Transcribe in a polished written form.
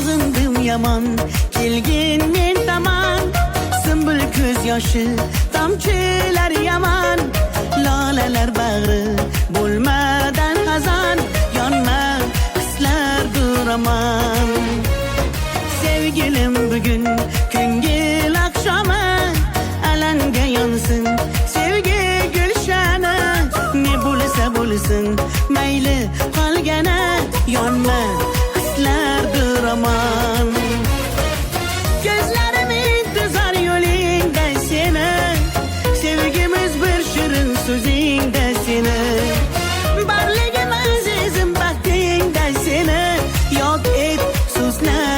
sog'indim yomon kelgin men tomon Sümbül ko'z yoshi tomchilar yomon lolalar bag'ri bo'lmadan xazon yonma hislar duraman sevgilim bugun ko'ngil oqshomi alanga yonsin sevgi gulshani ne bo'lsa bo'lsin mayli qolgana yonma hislar duraman gözlerim intizar yo'lingda seni sevgimiz bir shirin so'zingda seni barligim azizim baxtingda seni yod et so'zlar